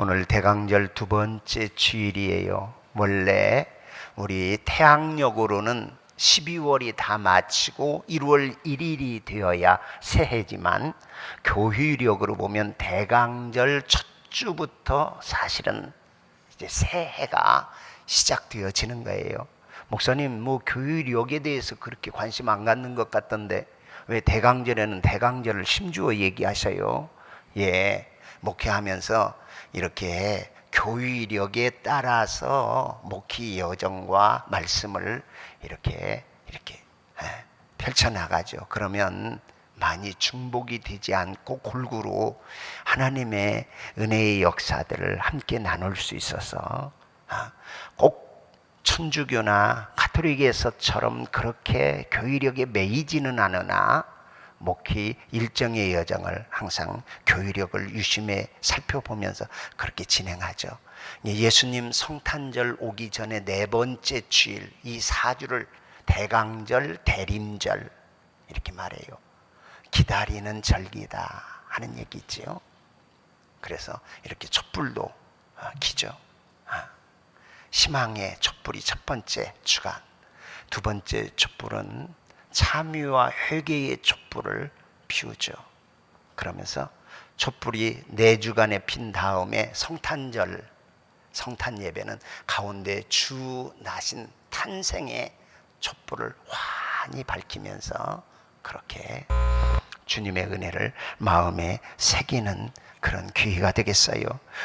오늘 대강절 두 번째 주일이에요. 원래 우리 태양력으로는 12월이 다 마치고 1월 1일이 되어야 새해지만 교휴력으로 보면 대강절 첫 주부터 사실은 이제 새해가 시작되어지는 거예요. 목사님, 교휴력에 대해서 그렇게 관심 안 갖는 것 같던데 왜 대강절에는 대강절을 심주어 얘기하셔요? 목회하면서 이렇게 교의력에 따라서 목회 여정과 말씀을 이렇게 펼쳐나가죠. 그러면 많이 중복이 되지 않고 골고루 하나님의 은혜의 역사들을 함께 나눌 수 있어서 꼭 천주교나 가톨릭에서처럼 그렇게 교의력에 매이지는 않으나 목회 일정의 여정을 항상 교의력을 유심히 살펴보면서 그렇게 진행하죠. 예수님 성탄절 오기 전에 네 번째 주일, 이 4주를 대강절, 대림절 이렇게 말해요. 기다리는 절기다 하는 얘기죠. 그래서 이렇게 촛불도 켜죠. 희망의 촛불이 첫 번째 주간, 두 번째 촛불은 참유와 회개의 촛불을 피우죠. 그러면서 촛불이 4주간에 핀 다음에 성탄절, 성탄 예배는 가운데 주 나신 탄생의 촛불을 환히 밝히면서 그렇게 주님의 은혜를 마음에 새기는 그런 기회가 되겠어요.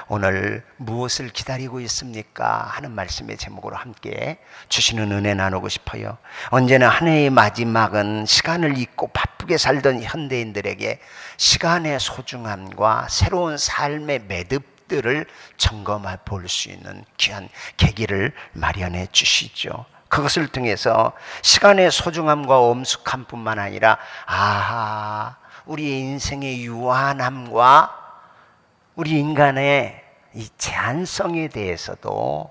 오늘 무엇을 기다리고 있습니까? 하는 말씀의 제목으로 함께 주시는 은혜 나누고 싶어요. 언제나 한 해의 마지막은 시간을 잊고 바쁘게 살던 현대인들에게 시간의 소중함과 새로운 삶의 매듭들을 점검해 볼 수 있는 귀한 계기를 마련해 주시죠. 그것을 통해서 시간의 소중함과 엄숙함뿐만 아니라 우리 인생의 유한함과 우리 인간의 이 제한성에 대해서도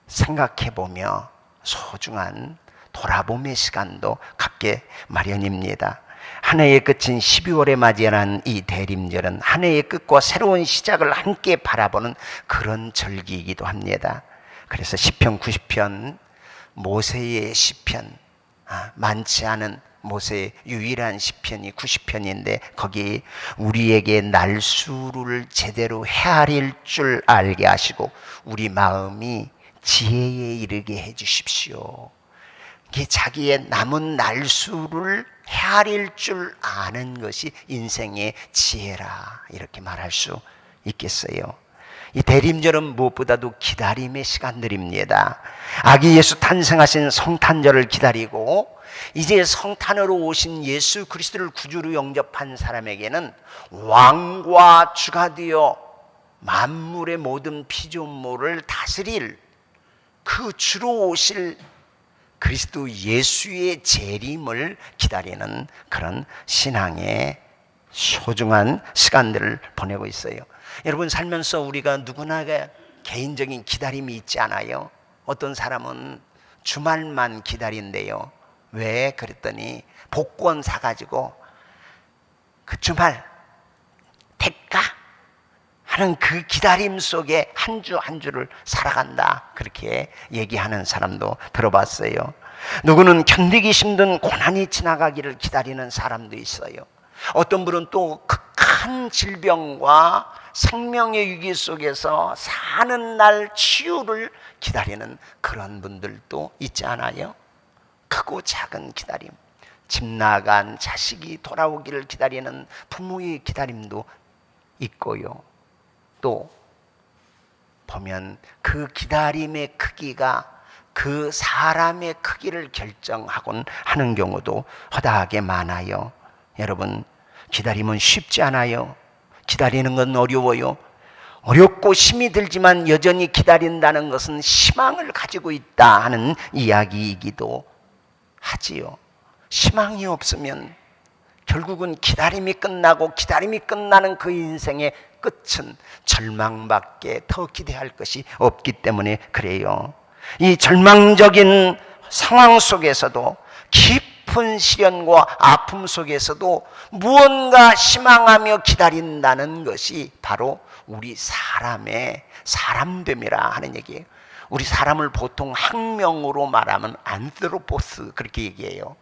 생각해보며 소중한 돌아봄의 시간도 갖게 마련입니다. 한 해의 끝인 12월에 맞이하는 이 대림절은 한 해의 끝과 새로운 시작을 함께 바라보는 그런 절기이기도 합니다. 그래서 시편 90편, 모세의 시편, 많지 않은 모세의 유일한 시편이 90편인데 거기 우리에게 날수를 제대로 헤아릴 줄 알게 하시고 우리 마음이 지혜에 이르게 해 주십시오. 자기의 남은 날수를 헤아릴 줄 아는 것이 인생의 지혜라, 이렇게 말할 수 있겠어요. 이 대림절은 무엇보다도 기다림의 시간들입니다. 아기 예수 탄생하신 성탄절을 기다리고 이제 성탄으로 오신 예수 그리스도를 구주로 영접한 사람에게는 왕과 주가 되어 만물의 모든 피조물을 다스릴 그 주로 오실 그리스도 예수의 재림을 기다리는 그런 신앙의 소중한 시간들을 보내고 있어요. 여러분, 살면서 우리가 누구나 개인적인 기다림이 있지 않아요? 어떤 사람은 주말만 기다린대요. 왜? 그랬더니 복권 사가지고 그 주말 될까? 하는 그 기다림 속에 한 주 한 주를 살아간다, 그렇게 얘기하는 사람도 들어봤어요. 누구는 견디기 힘든 고난이 지나가기를 기다리는 사람도 있어요. 어떤 분은 또 극한 질병과 생명의 위기 속에서 사는 날 치유를 기다리는 그런 분들도 있지 않아요? 크고 작은 기다림, 집 나간 자식이 돌아오기를 기다리는 부모의 기다림도 있고요. 또 보면 그 기다림의 크기가 그 사람의 크기를 결정하곤 하는 경우도 허다하게 많아요. 여러분, 기다림은 쉽지 않아요. 기다리는 건 어려워요. 어렵고 힘이 들지만 여전히 기다린다는 것은 희망을 가지고 있다 하는 이야기이기도 하지요. 희망이 없으면 결국은 기다림이 끝나고 기다림이 끝나는 그 인생의 끝은 절망밖에 더 기대할 것이 없기 때문에 그래요. 이 절망적인 상황 속에서도 깊은 시련과 아픔 속에서도 무언가 희망하며 기다린다는 것이 바로 우리 사람의 사람됨이라 하는 얘기예요. 우리 사람을 보통 학명으로 말하면 안드로포스 그렇게 얘기해요.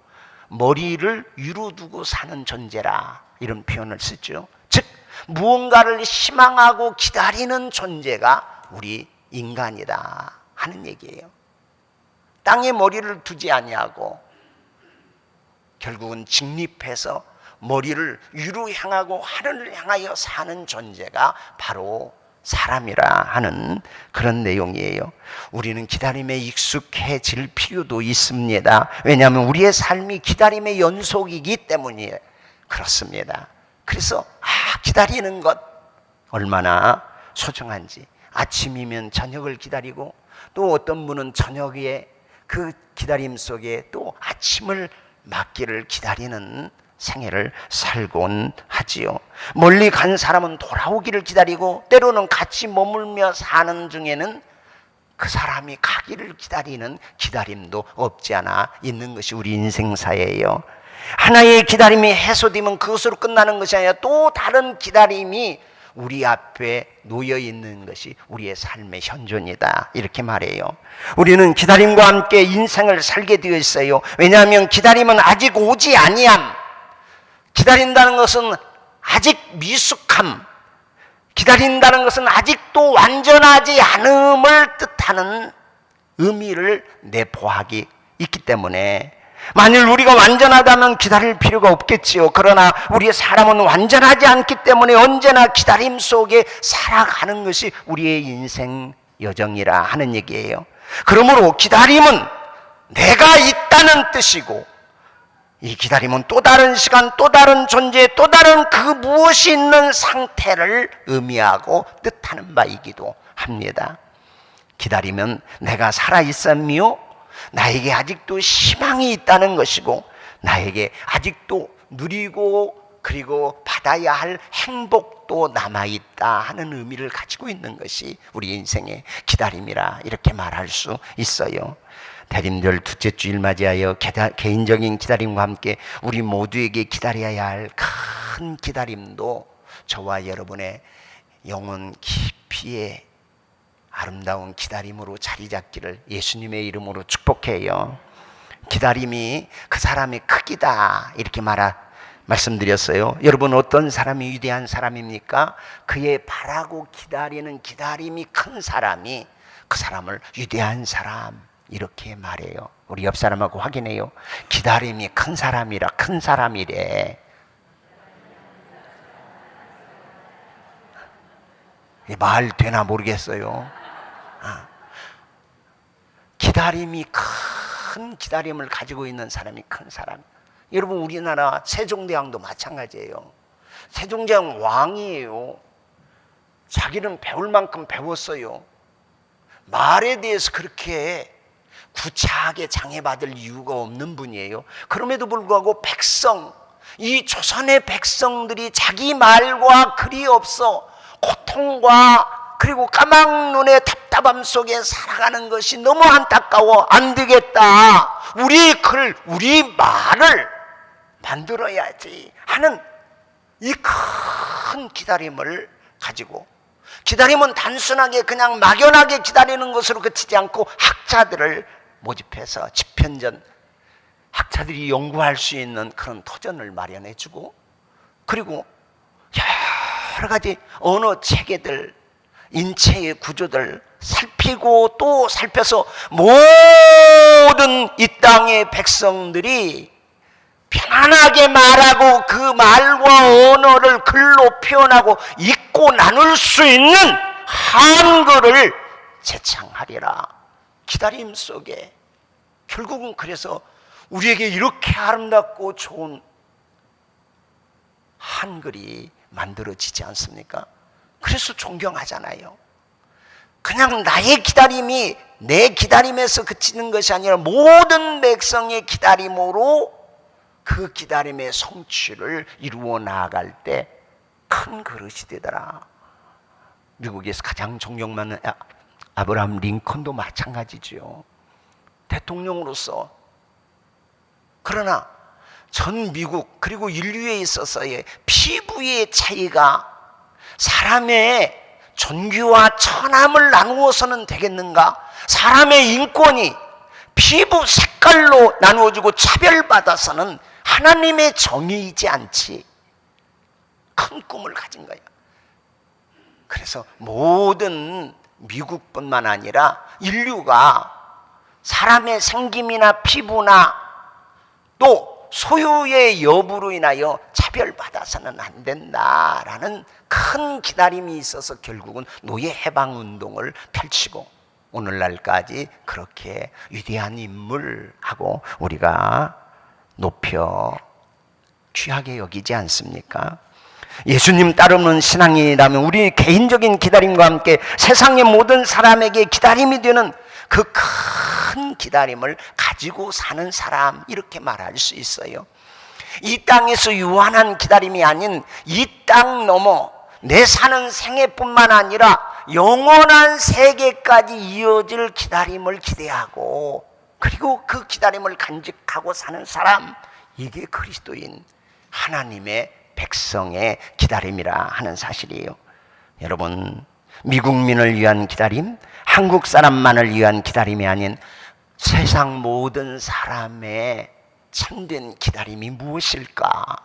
머리를 위로 두고 사는 존재라 이런 표현을 쓰죠. 즉 무언가를 희망하고 기다리는 존재가 우리 인간이다 하는 얘기예요. 땅에 머리를 두지 아니하고 결국은 직립해서 머리를 위로 향하고 하늘을 향하여 사는 존재가 바로 사람이라 하는 그런 내용이에요. 우리는 기다림에 익숙해질 필요도 있습니다. 왜냐하면 우리의 삶이 기다림의 연속이기 때문에 그렇습니다. 그래서 기다리는 것 얼마나 소중한지, 아침이면 저녁을 기다리고 또 어떤 분은 저녁에 그 기다림 속에 또 아침을 맞기를 기다리는 생애를 살곤 하지요. 멀리 간 사람은 돌아오기를 기다리고 때로는 같이 머물며 사는 중에는 그 사람이 가기를 기다리는 기다림도 없지 않아 있는 것이 우리 인생사예요. 하나의 기다림이 해소되면 그것으로 끝나는 것이 아니라 또 다른 기다림이 우리 앞에 놓여 있는 것이 우리의 삶의 현존이다 이렇게 말해요. 우리는 기다림과 함께 인생을 살게 되어 있어요. 왜냐하면 기다림은 아직 오지 아니함, 기다린다는 것은 아직 미숙함, 기다린다는 것은 아직도 완전하지 않음을 뜻하는 의미를 내포하기 있기 때문에 만일 우리가 완전하다면 기다릴 필요가 없겠지요. 그러나 우리의 사람은 완전하지 않기 때문에 언제나 기다림 속에 살아가는 것이 우리의 인생 여정이라 하는 얘기예요. 그러므로 기다림은 내가 있다는 뜻이고 이 기다림은 또 다른 시간, 또 다른 존재, 또 다른 그 무엇이 있는 상태를 의미하고 뜻하는 바이기도 합니다. 기다리면 내가 살아있음이요 나에게 아직도 희망이 있다는 것이고 나에게 아직도 누리고 그리고 받아야 할 행복도 남아있다 하는 의미를 가지고 있는 것이 우리 인생의 기다림이라 이렇게 말할 수 있어요. 대림절 둘째 주일 맞이하여 개인적인 기다림과 함께 우리 모두에게 기다려야 할 큰 기다림도 저와 여러분의 영혼 깊이에 아름다운 기다림으로 자리 잡기를 예수님의 이름으로 축복해요. 기다림이 그 사람의 크기다 이렇게 말씀드렸어요. 여러분 어떤 사람이 위대한 사람입니까? 그의 바라고 기다리는 기다림이 큰 사람이 그 사람을 위대한 사람 이렇게 말해요. 우리 옆 사람하고 확인해요. 기다림이 큰 사람이라 큰 사람이래. 말 되나 모르겠어요. 기다림이 큰 기다림을 가지고 있는 사람이 큰 사람. 여러분 우리나라 세종대왕도 마찬가지예요. 세종대왕 왕이에요. 자기는 배울 만큼 배웠어요. 말에 대해서 그렇게 구차하게 장애받을 이유가 없는 분이에요. 그럼에도 불구하고 이 조선의 백성들이 자기 말과 글이 없어 고통과 그리고 까막 눈의 답답함 속에 살아가는 것이 너무 안타까워 안 되겠다. 우리 글, 우리 말을 만들어야지 하는 이 큰 기다림을 가지고 기다림은 단순하게 그냥 막연하게 기다리는 것으로 그치지 않고 학자들을 모집해서 집현전 학자들이 연구할 수 있는 그런 토전을 마련해주고 그리고 여러 가지 언어 체계들 인체의 구조들 살피고 또 살펴서 모든 이 땅의 백성들이 편안하게 말하고 그 말과 언어를 글로 표현하고 읽고 나눌 수 있는 한글을 제창하리라. 기다림 속에 결국은 그래서 우리에게 이렇게 아름답고 좋은 한글이 만들어지지 않습니까? 그래서 존경하잖아요. 그냥 나의 기다림이 내 기다림에서 그치는 것이 아니라 모든 백성의 기다림으로 그 기다림의 성취를 이루어 나아갈 때 큰 그릇이 되더라. 미국에서 가장 존경받는 아브라함 링컨도 마찬가지죠. 대통령으로서. 그러나 전 미국 그리고 인류에 있어서의 피부의 차이가 사람의 존귀와 천함을 나누어서는 되겠는가? 사람의 인권이 피부 색깔로 나누어지고 차별받아서는 하나님의 정의이지 않지. 큰 꿈을 가진 거예요. 그래서 모든 미국뿐만 아니라 인류가 사람의 생김이나 피부나 또 소유의 여부로 인하여 차별받아서는 안 된다라는 큰 기다림이 있어서 결국은 노예 해방운동을 펼치고 오늘날까지 그렇게 위대한 인물하고 우리가 높여 귀하게 여기지 않습니까? 예수님 따르는 신앙이라면 우리 개인적인 기다림과 함께 세상의 모든 사람에게 기다림이 되는 그 큰 기다림을 가지고 사는 사람, 이렇게 말할 수 있어요. 이 땅에서 유한한 기다림이 아닌 이 땅 넘어 내 사는 생애뿐만 아니라 영원한 세계까지 이어질 기다림을 기대하고 그리고 그 기다림을 간직하고 사는 사람, 이게 그리스도인 하나님의 백성의 기다림이라 하는 사실이에요. 여러분, 미국민을 위한 기다림, 한국 사람만을 위한 기다림이 아닌 세상 모든 사람의 참된 기다림이 무엇일까?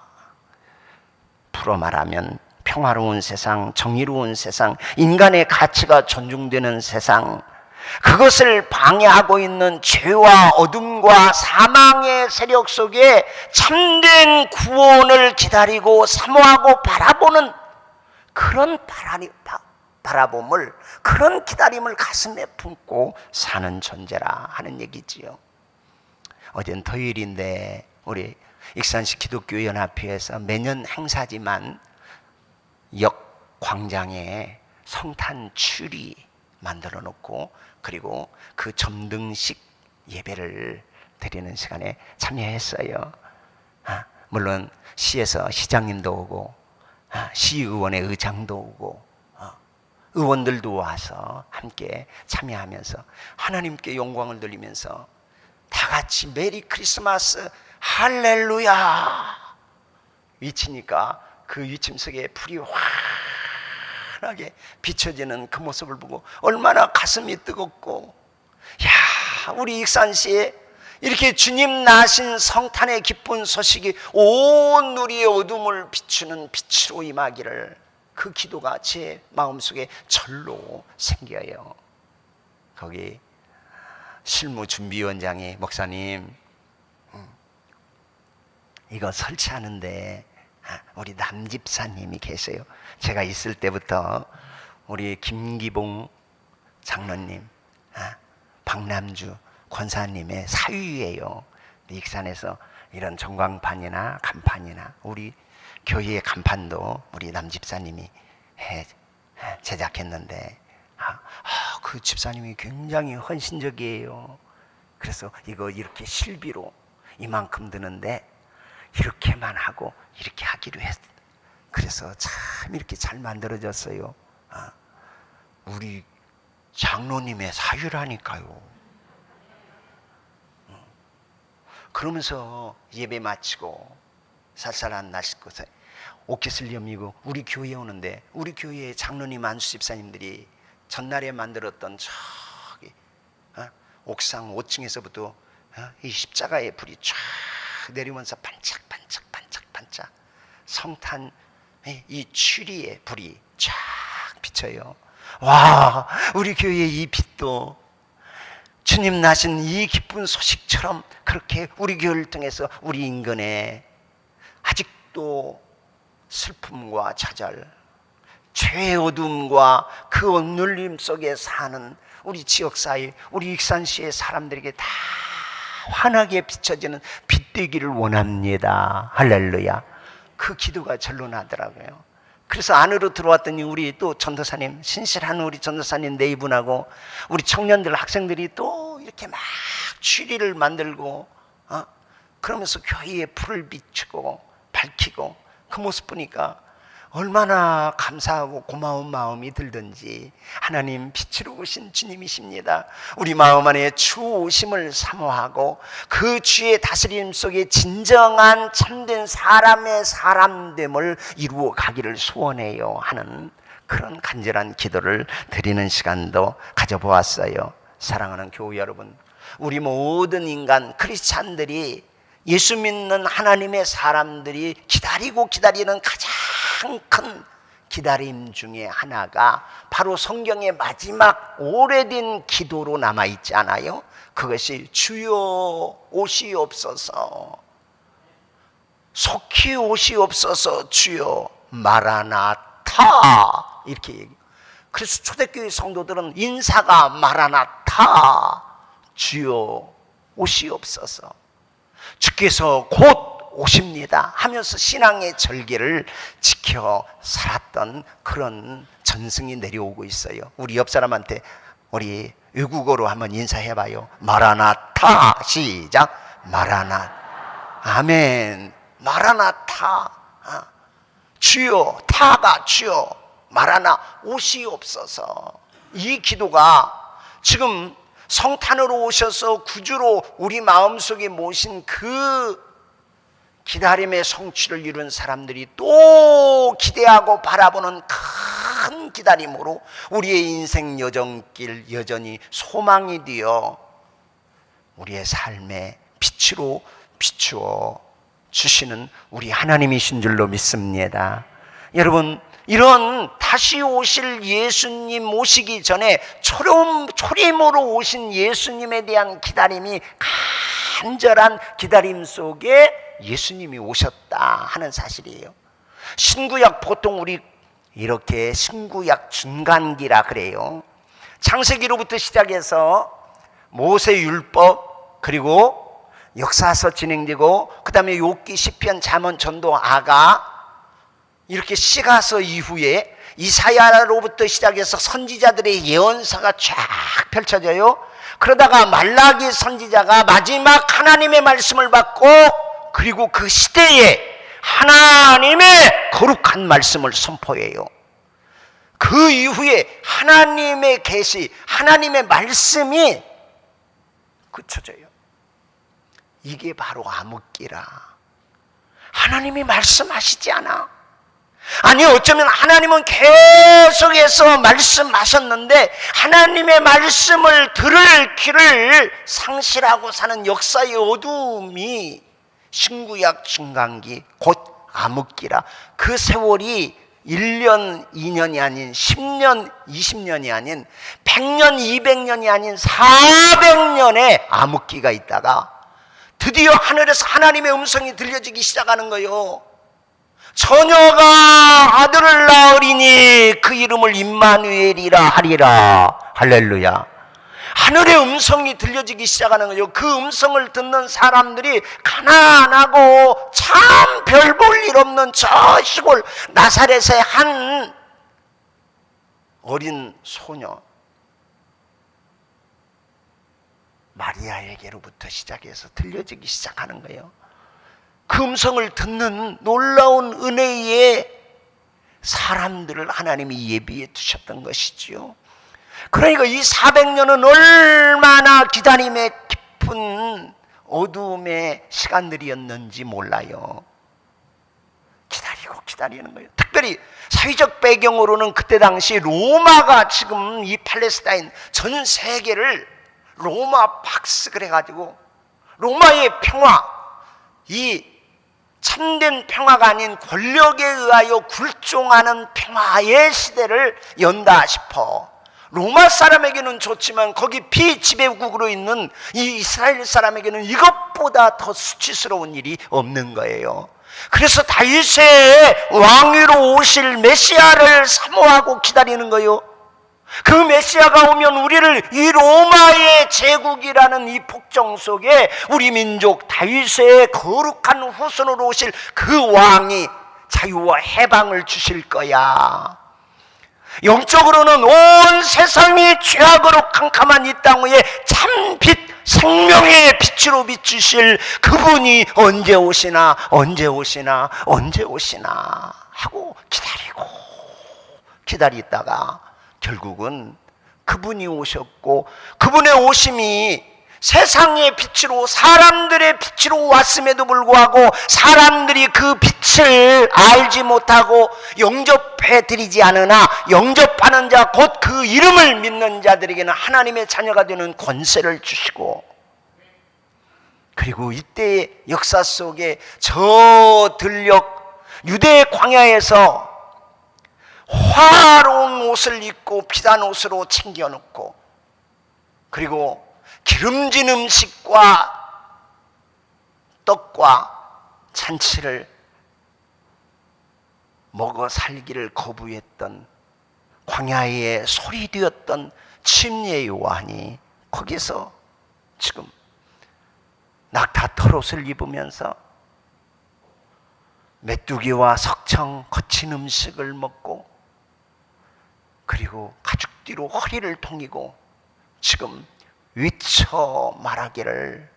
풀어 말하면 평화로운 세상, 정의로운 세상, 인간의 가치가 존중되는 세상, 그것을 방해하고 있는 죄와 어둠과 사망의 세력 속에 참된 구원을 기다리고 사모하고 바라보는 그런 바라봄을, 그런 기다림을 가슴에 품고 사는 존재라 하는 얘기지요. 어제는 토요일인데 우리 익산시 기독교연합회에서 매년 행사지만 역 광장에 성탄 추리 만들어 놓고 그리고 그 점등식 예배를 드리는 시간에 참여했어요. 물론 시에서 시장님도 오고 시의원의 의장도 오고 의원들도 와서 함께 참여하면서 하나님께 영광을 돌리면서 다 같이 메리 크리스마스 할렐루야 외치니까 그 위침 속에 불이 환하게 비춰지는 그 모습을 보고 얼마나 가슴이 뜨겁고, 야, 우리 익산시에 이렇게 주님 나신 성탄의 기쁜 소식이 온 누리의 어둠을 비추는 빛으로 임하기를, 그 기도가 제 마음속에 절로 생겨요. 거기 실무준비위원장이 목사님 이거 설치하는데 우리 남집사님이 계세요. 제가 있을 때부터 우리 김기봉 장로님, 박남주 권사님의 사위예요. 익산에서 이런 전광판이나 간판이나 우리 교회의 간판도 우리 남집사님이 제작했는데 그 집사님이 굉장히 헌신적이에요. 그래서 이거 이렇게 실비로 이만큼 드는데 이렇게만 하고 이렇게 하기로 했어. 그래서 참 이렇게 잘 만들어졌어요. 우리 장로님의 사유라니까요. 그러면서 예배 마치고 쌀쌀한 날씨 곳에 오케슬리엄이고 우리 교회에 오는데 우리 교회의 장로님 안수 집사님들이 전날에 만들었던 저기 옥상 5층에서부터 이 십자가의 불이 쫙 내리면서 반짝반짝 성탄 이 추리의 불이 쫙 비쳐요. 와, 우리 교회의 이 빛도 주님 나신 이 기쁜 소식처럼 그렇게 우리 교회를 통해서 우리 인근에 아직도 슬픔과 좌절, 죄의 어둠과 그 억눌림 속에 사는 우리 지역사회, 우리 익산시의 사람들에게 다 환하게 비춰지는 빛 되기를 원합니다. 할렐루야. 그 기도가 절로 나더라고요. 그래서 안으로 들어왔더니 우리 또 전도사님, 신실한 우리 전도사님 네 분하고 우리 청년들, 학생들이 또 이렇게 막 추리를 만들고 그러면서 교회에 불을 비추고 밝히고 그 모습 보니까 얼마나 감사하고 고마운 마음이 들든지. 하나님 빛으로 오신 주님이십니다. 우리 마음 안에 주 오심을 사모하고 그 주의 다스림 속에 진정한 참된 사람의 사람됨을 이루어 가기를 소원해요 하는 그런 간절한 기도를 드리는 시간도 가져보았어요. 사랑하는 교우 여러분, 우리 모든 인간 크리스찬들이, 예수 믿는 하나님의 사람들이 기다리고 기다리는 가장 큰 기다림 중에 하나가 바로 성경의 마지막 오래된 기도로 남아있지 않아요? 그것이 주여 오시옵소서, 속히 오시옵소서, 주여 마라나타, 이렇게 얘기해요. 그래서 초대교회 성도들은 인사가 마라나타, 주여 오시옵소서, 주께서 곧 오십니다 하면서 신앙의 절개를 지켜 살았던 그런 전승이 내려오고 있어요. 우리 옆 사람한테 우리 외국어로 한번 인사해봐요. 마라나타. 시작. 마라나. 아멘. 마라나타. 주여, 타가 주여, 마라나 오시옵소서. 이 기도가 지금 성탄으로 오셔서 구주로 우리 마음속에 모신 그 기다림의 성취를 이룬 사람들이 또 기대하고 바라보는 큰 기다림으로 우리의 인생 여정길 여전히 소망이 되어 우리의 삶의 빛으로 비추어 주시는 우리 하나님이신 줄로 믿습니다. 여러분, 이런 다시 오실 예수님 오시기 전에 초림으로 오신 예수님에 대한 기다림이, 간절한 기다림 속에 예수님이 오셨다 하는 사실이에요. 신구약, 보통 우리 이렇게 신구약 중간기라 그래요. 창세기로부터 시작해서 모세율법, 그리고 역사서 진행되고, 그 다음에 욥기, 시편, 잠언, 전도, 아가, 이렇게 시가서 이후에 이사야로부터 시작해서 선지자들의 예언서가 쫙 펼쳐져요. 그러다가 말라기 선지자가 마지막 하나님의 말씀을 받고, 그리고 그 시대에 하나님의 거룩한 말씀을 선포해요. 그 이후에 하나님의 계시, 하나님의 말씀이 그쳐져요. 이게 바로 암흑기라. 하나님이 말씀하시지 않아. 아니, 어쩌면 하나님은 계속해서 말씀하셨는데 하나님의 말씀을 들을 귀를 상실하고 사는 역사의 어둠이 신구약 중간기, 곧 암흑기라. 그 세월이 1년, 2년이 아닌 10년, 20년이 아닌 100년, 200년이 아닌 400년의 암흑기가 있다가 드디어 하늘에서 하나님의 음성이 들려지기 시작하는 거예요. 처녀가 아들을 낳으리니 그 이름을 임마누엘이라 하리라. 할렐루야. 하늘의 음성이 들려지기 시작하는 거예요. 그 음성을 듣는 사람들이 가난하고 참 별 볼 일 없는 저 시골 나사렛의 한 어린 소녀 마리아에게로부터 시작해서 들려지기 시작하는 거예요. 그 음성을 듣는 놀라운 은혜의 사람들을 하나님이 예비해 두셨던 것이지요. 그러니까 이 400년은 얼마나 기다림의 깊은 어두움의 시간들이었는지 몰라요. 기다리고 기다리는 거예요. 특별히 사회적 배경으로는 그때 당시 로마가 지금 이 팔레스타인 전 세계를 로마 박스 그래가지고 로마의 평화, 이 참된 평화가 아닌 권력에 의하여 굴종하는 평화의 시대를 연다 싶어. 로마 사람에게는 좋지만 거기 비지배국으로 있는 이 이스라엘 사람에게는 이것보다 더 수치스러운 일이 없는 거예요. 그래서 다윗의 왕위로 오실 메시아를 사모하고 기다리는 거예요. 그 메시아가 오면 우리를 이 로마의 제국이라는 이 폭정 속에 우리 민족 다윗의 거룩한 후손으로 오실 그 왕이 자유와 해방을 주실 거야. 영적으로는 온 세상이 죄악으로 캄캄한 이 땅 위에 참빛, 생명의 빛으로 비추실 그분이 언제 오시나 언제 오시나 언제 오시나 하고 기다리다가 결국은 그분이 오셨고, 그분의 오심이 세상의 빛으로 사람들의 빛으로 왔음에도 불구하고 사람들이 그 빛을 알지 못하고 영접해 드리지 않으나 영접하는 자 곧 그 이름을 믿는 자들에게는 하나님의 자녀가 되는 권세를 주시고, 그리고 이때의 역사 속에 저 들녘 유대 광야에서 화로운 옷을 입고 피단 옷으로 챙겨 놓고, 그리고 기름진 음식과 떡과 잔치를 먹어 살기를 거부했던 광야의 소리되었던 침례 요한이 거기서 지금 낙타 털옷을 입으면서 메뚜기와 석청 거친 음식을 먹고, 그리고 가죽 뒤로 허리를 통이고 지금 외쳐 말하기를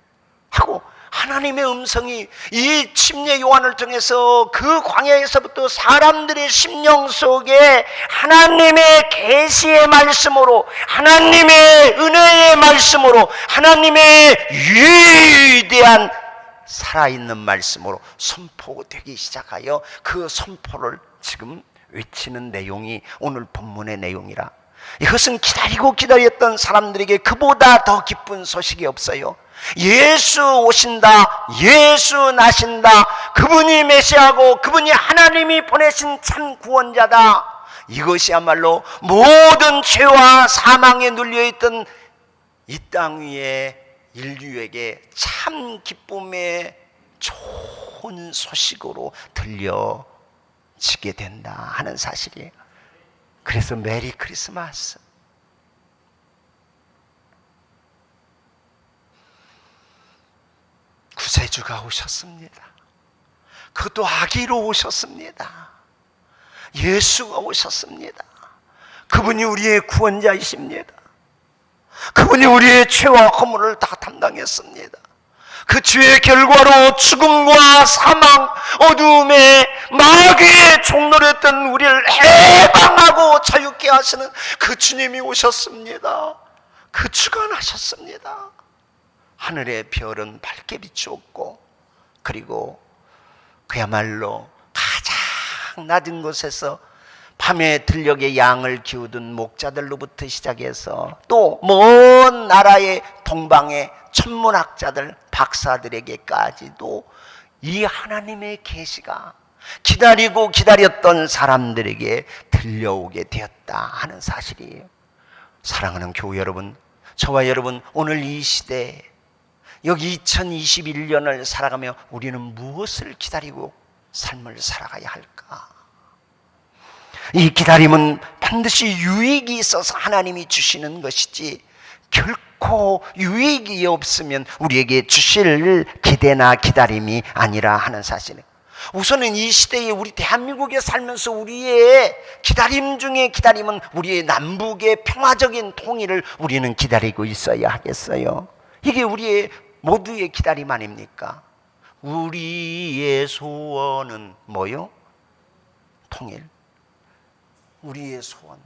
하고, 하나님의 음성이 이 침례 요한을 통해서 그 광야에서부터 사람들의 심령 속에 하나님의 계시의 말씀으로, 하나님의 은혜의 말씀으로, 하나님의 위대한 살아있는 말씀으로 선포되기 시작하여 그 선포를 지금 외치는 내용이 오늘 본문의 내용이라. 이것은 기다리고 기다렸던 사람들에게 그보다 더 기쁜 소식이 없어요. 예수 오신다, 예수 나신다, 그분이 메시아고 그분이 하나님이 보내신 참 구원자다. 이것이야말로 모든 죄와 사망에 눌려있던 이 땅 위에 인류에게 참 기쁨의 좋은 소식으로 들려지게 된다 하는 사실이에요. 그래서 메리 크리스마스. 구세주가 오셨습니다. 그것도 아기로 오셨습니다. 예수가 오셨습니다. 그분이 우리의 구원자이십니다. 그분이 우리의 죄와 허물을 다 담당했습니다. 그 죄의 결과로 죽음과 사망, 어두움의 마귀의 종노릇했던 우리를 해방하고 자유케 하시는 그 주님이 오셨습니다. 그 주관하셨습니다. 하늘의 별은 밝게 비추었고, 그리고 그야말로 가장 낮은 곳에서 밤에 들녘에 양을 키우던 목자들로부터 시작해서 또 먼 나라의 동방의 천문학자들, 박사들에게까지도 이 하나님의 계시가 기다리고 기다렸던 사람들에게 들려오게 되었다 하는 사실이에요. 사랑하는 교회 여러분, 저와 여러분, 오늘 이 시대에 여기 2021년을 살아가며 우리는 무엇을 기다리고 삶을 살아가야 할까? 이 기다림은 반드시 유익이 있어서 하나님이 주시는 것이지 결코 유익이 없으면 우리에게 주실 기대나 기다림이 아니라 하는 사실이에요. 우선은 이 시대에 우리 대한민국에 살면서 우리의 기다림 중에 기다림은 우리의 남북의 평화적인 통일을 우리는 기다리고 있어야 하겠어요. 이게 우리의 모두의 기다림 아닙니까? 우리의 소원은 뭐요? 통일. 우리의 소원.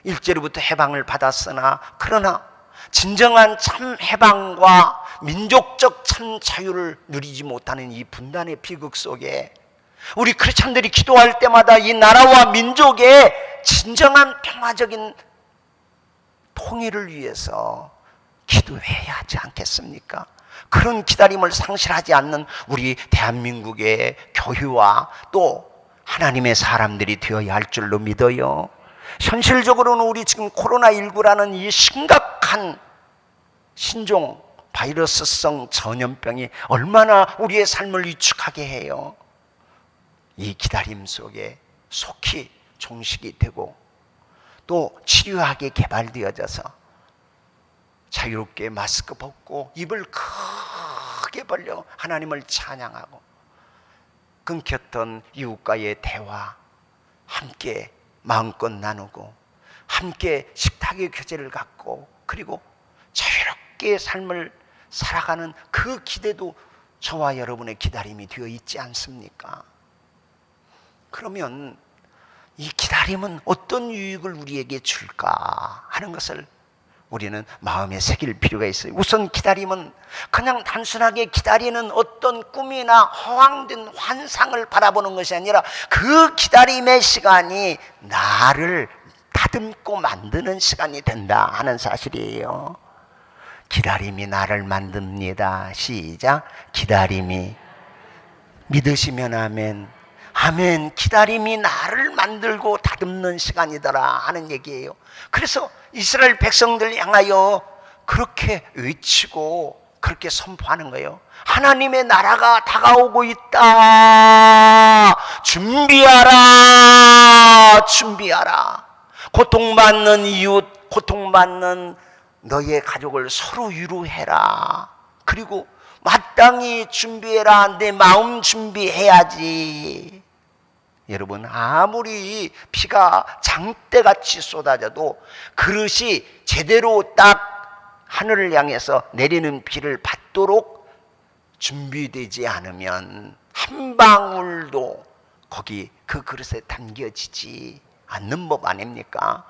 일제로부터 해방을 받았으나 그러나 진정한 참 해방과 민족적 참 자유를 누리지 못하는 이 분단의 비극 속에 우리 크리스찬들이 기도할 때마다 이 나라와 민족의 진정한 평화적인 통일을 위해서 기도해야 하지 않겠습니까? 그런 기다림을 상실하지 않는 우리 대한민국의 교회와 또 하나님의 사람들이 되어야 할 줄로 믿어요. 현실적으로는 우리 지금 코로나19라는 이 심각한 신종 바이러스성 전염병이 얼마나 우리의 삶을 위축하게 해요. 이 기다림 속에 속히 종식이 되고 또 치료하게 개발되어져서 자유롭게 마스크 벗고 입을 크게 벌려 하나님을 찬양하고 끊겼던 이웃과의 대화 함께 마음껏 나누고 함께 식탁의 교제를 갖고 그리고 자유롭게 삶을 살아가는 그 기대도 저와 여러분의 기다림이 되어 있지 않습니까? 그러면 이 기다림은 어떤 유익을 우리에게 줄까 하는 것을 우리는 마음에 새길 필요가 있어요. 우선 기다림은 그냥 단순하게 기다리는 어떤 꿈이나 허황된 환상을 바라보는 것이 아니라 그 기다림의 시간이 나를 다듬고 만드는 시간이 된다 하는 사실이에요. 기다림이 나를 만듭니다. 시작. 기다림이. 믿으시면 아멘. 아멘. 기다림이 나를 만들고 다듬는 시간이더라 하는 얘기예요. 그래서 이스라엘 백성들 향하여 그렇게 외치고 그렇게 선포하는 거예요. 하나님의 나라가 다가오고 있다. 준비하라. 준비하라. 고통받는 이웃, 고통받는 너의 가족을 서로 위로해라. 그리고 마땅히 준비해라. 내 마음 준비해야지. 여러분, 아무리 비가 장대같이 쏟아져도 그릇이 제대로 딱 하늘을 향해서 내리는 비를 받도록 준비되지 않으면 한 방울도 거기 그 그릇에 담겨지지 않는 법 아닙니까?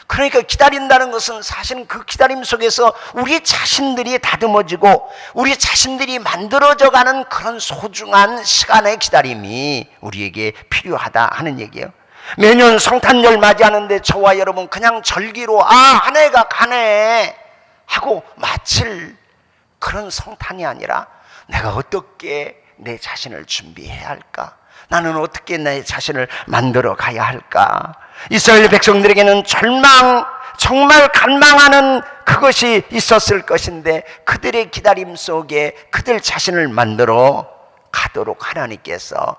그러니까 기다린다는 것은 사실은 그 기다림 속에서 우리 자신들이 다듬어지고 우리 자신들이 만들어져가는 그런 소중한 시간의 기다림이 우리에게 필요하다 하는 얘기예요. 매년 성탄절 맞이하는데 저와 여러분 그냥 절기로 한 해가 가네 하고 마칠 그런 성탄이 아니라 내가 어떻게 내 자신을 준비해야 할까? 나는 어떻게 내 자신을 만들어 가야 할까? 이스라엘 백성들에게는 정말 갈망하는 그것이 있었을 것인데 그들의 기다림 속에 그들 자신을 만들어 가도록 하나님께서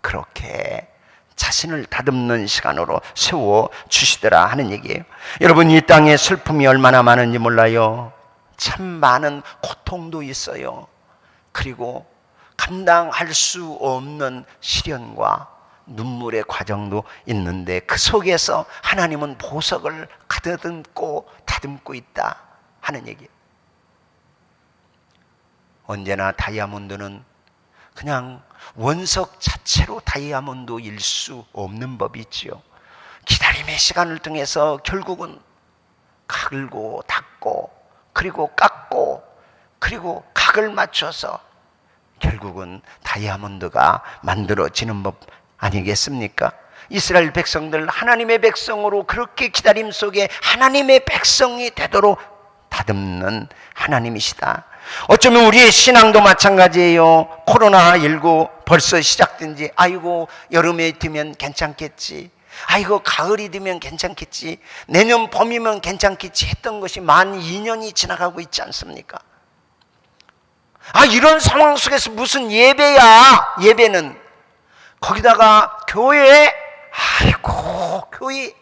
그렇게 자신을 다듬는 시간으로 세워 주시더라 하는 얘기예요. 여러분, 이 땅에 슬픔이 얼마나 많은지 몰라요. 참 많은 고통도 있어요. 그리고 감당할 수 없는 시련과 눈물의 과정도 있는데 그 속에서 하나님은 보석을 가다듬고 다듬고 있다 하는 얘기예요. 언제나 다이아몬드는 그냥 원석 자체로 다이아몬드일 수 없는 법이 있지요. 기다림의 시간을 통해서 결국은 갈고 닦고 그리고 깎고 그리고 각을 맞춰서 결국은 다이아몬드가 만들어지는 법 아니겠습니까? 이스라엘 백성들 하나님의 백성으로 그렇게 기다림 속에 하나님의 백성이 되도록 다듬는 하나님이시다. 어쩌면 우리의 신앙도 마찬가지예요. 코로나19 벌써 시작된 지 아이고 여름에 되면 괜찮겠지, 아이고 가을이 되면 괜찮겠지, 내년 봄이면 괜찮겠지 했던 것이 만 2년이 지나가고 있지 않습니까? 이런 상황 속에서 무슨 예배야. 예배는 거기다가 교회, 아이고 교회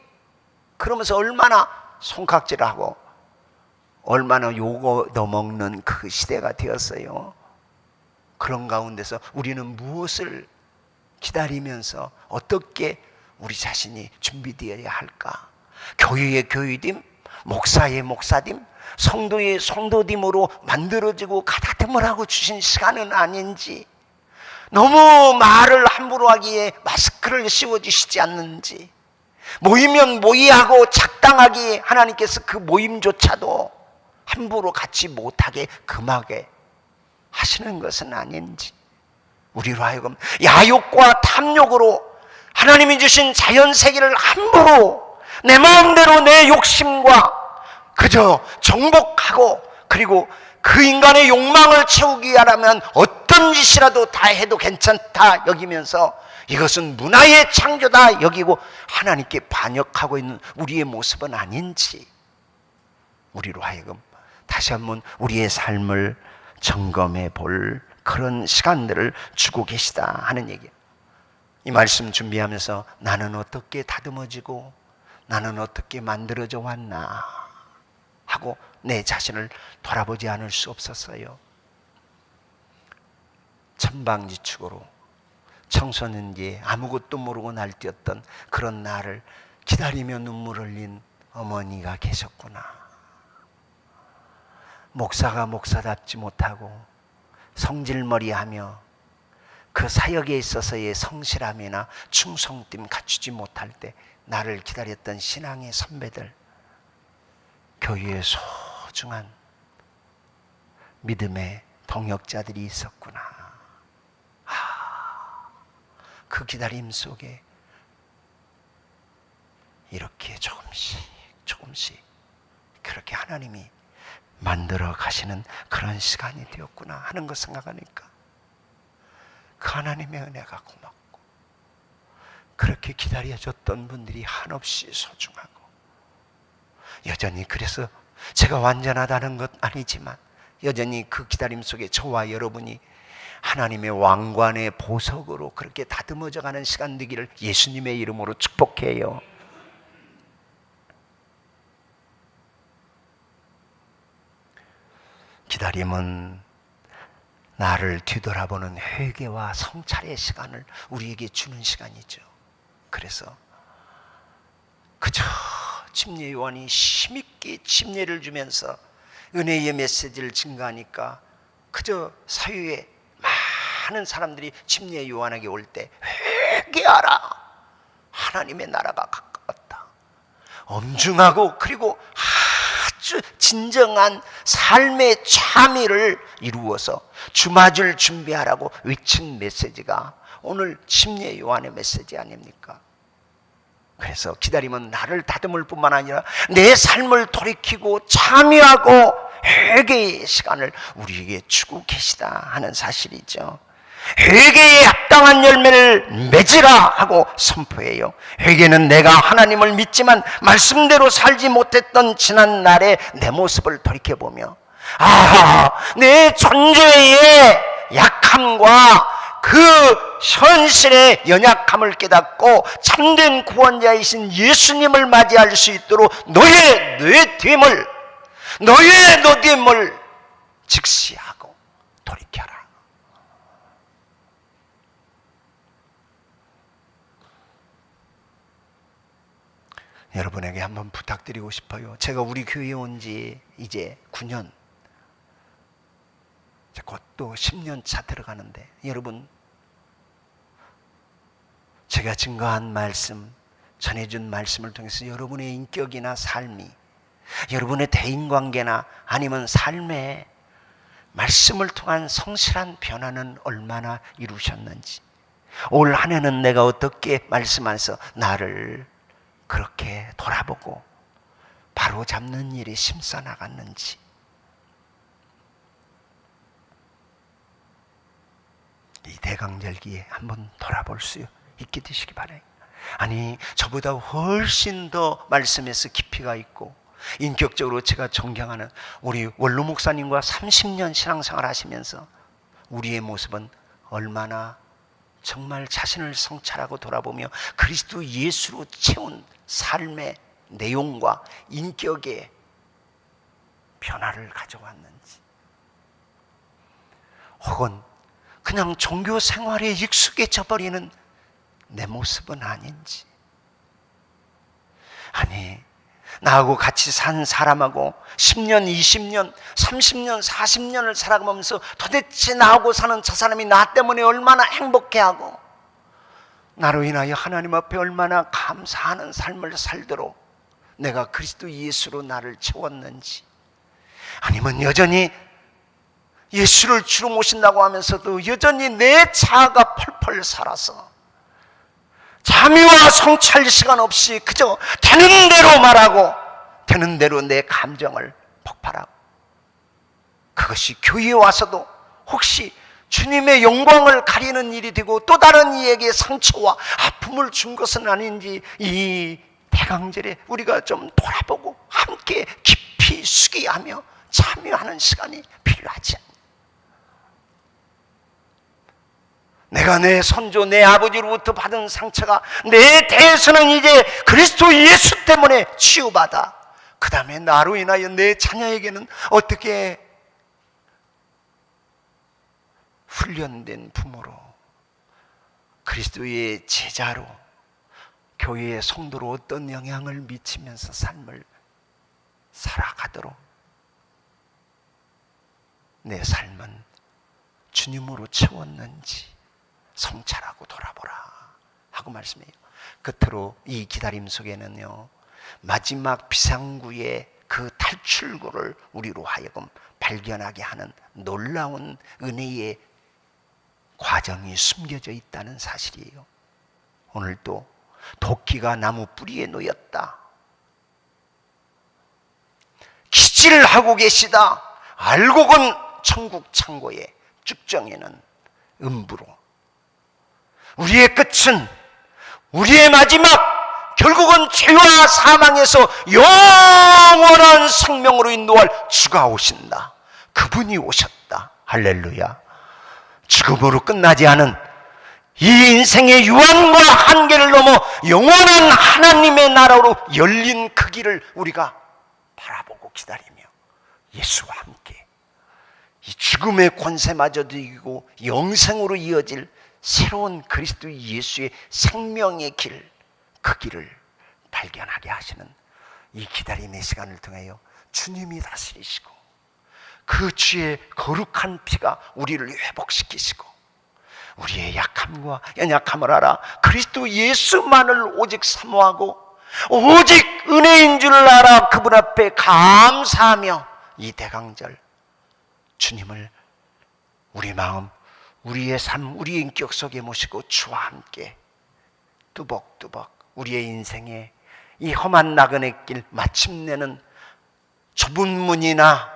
그러면서 얼마나 손깍질하고 얼마나 욕 얻어먹는 그 시대가 되었어요. 그런 가운데서 우리는 무엇을 기다리면서 어떻게 우리 자신이 준비되어야 할까? 교회의 교회됨, 목사의 목사됨, 성도의 성도됨으로 만들어지고 가다듬을 하고 주신 시간은 아닌지, 너무 말을 함부로 하기에 마스크를 씌워주시지 않는지, 모이면 모이하고 작당하기에 하나님께서 그 모임조차도 함부로 갖지 못하게 금하게 하시는 것은 아닌지, 우리로 하여금 야욕과 탐욕으로 하나님이 주신 자연세계를 함부로 내 마음대로 내 욕심과 그저 정복하고 그리고 그 인간의 욕망을 채우기 위하면 어떤 짓이라도 다 해도 괜찮다 여기면서 이것은 문화의 창조다 여기고 하나님께 반역하고 있는 우리의 모습은 아닌지, 우리로 하여금 다시 한번 우리의 삶을 점검해 볼 그런 시간들을 주고 계시다 하는 얘기예요. 이 말씀 준비하면서 나는 어떻게 다듬어지고 나는 어떻게 만들어져 왔나 하고 내 자신을 돌아보지 않을 수 없었어요. 천방지축으로 청소년기에 아무것도 모르고 날뛰었던 그런 나를 기다리며 눈물 흘린 어머니가 계셨구나. 목사가 목사답지 못하고 성질머리하며 그 사역에 있어서의 성실함이나 충성됨 갖추지 못할 때 나를 기다렸던 신앙의 선배들, 교회에 소중한 믿음의 동역자들이 있었구나. 그 기다림 속에 이렇게 조금씩 그렇게 하나님이 만들어 가시는 그런 시간이 되었구나 하는 것 생각하니까 그 하나님의 은혜가 고맙고, 그렇게 기다려줬던 분들이 한없이 소중하고, 여전히 그래서 제가 완전하다는 것 아니지만 여전히 그 기다림 속에 저와 여러분이 하나님의 왕관의 보석으로 그렇게 다듬어져 가는 시간 되기를 예수님의 이름으로 축복해요. 기다림은 나를 뒤돌아보는 회개와 성찰의 시간을 우리에게 주는 시간이죠. 그래서 그저 침례 요한이 힘있게 침례를 주면서 은혜의 메시지를 증거하니까 그저 사유에 많은 사람들이 침례 요한에게 올 때 회개하라, 하나님의 나라가 가까웠다, 엄중하고 그리고 아주 진정한 삶의 참의를 이루어서 주맞을 준비하라고 외친 메시지가 오늘 침례 요한의 메시지 아닙니까? 그래서 기다림은 나를 다듬을 뿐만 아니라 내 삶을 돌이키고 참여하고 회개의 시간을 우리에게 주고 계시다 하는 사실이죠. 회개에 합당한 열매를 맺으라 하고 선포해요. 회개는 내가 하나님을 믿지만 말씀대로 살지 못했던 지난 날의 내 모습을 돌이켜보며 내 존재의 약함과 그 현실의 연약함을 깨닫고 참된 구원자이신 예수님을 맞이할 수 있도록 너의 노됨을 직시하고 돌이켜라. 여러분에게 한번 부탁드리고 싶어요. 제가 우리 교회에 온 지 이제 9년, 곧 또 10년 차 들어가는데, 여러분, 제가 증거한 말씀, 전해준 말씀을 통해서 여러분의 인격이나 삶이, 여러분의 대인관계나 아니면 삶에 말씀을 통한 성실한 변화는 얼마나 이루셨는지, 올 한 해는 내가 어떻게 말씀하면서 나를 그렇게 돌아보고 바로 잡는 일에 심써 나갔는지, 이 대강절기에 한번 돌아볼 수 있게 되시기 바라요. 아니, 저보다 훨씬 더 말씀에서 깊이가 있고 인격적으로 제가 존경하는 우리 원로 목사님과 30년 신앙생활 하시면서 우리의 모습은 얼마나 정말 자신을 성찰하고 돌아보며 그리스도 예수로 채운 삶의 내용과 인격의 변화를 가져왔는지, 혹은 그냥 종교 생활에 익숙해져 버리는 내 모습은 아닌지, 아니, 나하고 같이 산 사람하고 10년, 20년, 30년, 40년을 살아가면서 도대체 나하고 사는 저 사람이 나 때문에 얼마나 행복해하고 나로 인하여 하나님 앞에 얼마나 감사하는 삶을 살도록 내가 그리스도 예수로 나를 채웠는지, 아니면 여전히 예수를 주로 모신다고 하면서도 여전히 내 자아가 펄펄 살아서 참여와 성찰 시간 없이 그저 되는 대로 말하고 되는 대로 내 감정을 폭발하고, 그것이 교회에 와서도 혹시 주님의 영광을 가리는 일이 되고 또 다른 이에게 상처와 아픔을 준 것은 아닌지, 이 대강절에 우리가 좀 돌아보고 함께 깊이 숙이하며 참여하는 시간이 필요하지 않나. 내가 내 선조, 내 아버지로부터 받은 상처가 내 대해서는 이제 그리스도 예수 때문에 치유받아 그 다음에 나로 인하여 내 자녀에게는 어떻게 훈련된 부모로, 그리스도의 제자로, 교회의 성도로 어떤 영향을 미치면서 삶을 살아가도록 내 삶은 주님으로 채웠는지 성찰하고 돌아보라 하고 말씀해요. 끝으로 이 기다림 속에는요, 마지막 비상구의 그 탈출구를 우리로 하여금 발견하게 하는 놀라운 은혜의 과정이 숨겨져 있다는 사실이에요. 오늘도 도끼가 나무 뿌리에 놓였다. 기지를 하고 계시다. 알곡은 천국 창고에, 쭉정에는 음부로. 우리의 끝은, 우리의 마지막, 결국은 죄와 사망에서 영원한 생명으로 인도할 주가 오신다. 그분이 오셨다. 할렐루야. 죽음으로 끝나지 않은 이 인생의 유한과 한계를 넘어 영원한 하나님의 나라로 열린 그 길을 우리가 바라보고 기다리며 예수와 함께 이 죽음의 권세마저도 이기고 영생으로 이어질 새로운 그리스도 예수의 생명의 길, 그 길을 발견하게 하시는 이 기다림의 시간을 통하여 주님이 다스리시고 그 주의 거룩한 피가 우리를 회복시키시고 우리의 약함과 연약함을 알아 그리스도 예수만을 오직 사모하고 오직 은혜인 줄 알아 그분 앞에 감사하며 이 대강절 주님을 우리 마음, 우리의 삶, 우리의 인격 속에 모시고 주와 함께 뚜벅뚜벅 우리의 인생의 이 험한 나그네 길 마침내는 좁은 문이나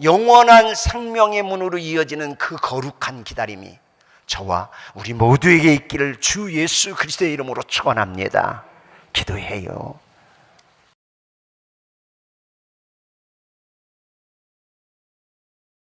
영원한 생명의 문으로 이어지는 그 거룩한 기다림이 저와 우리 모두에게 있기를 주 예수 그리스도의 이름으로 축원합니다. 기도해요.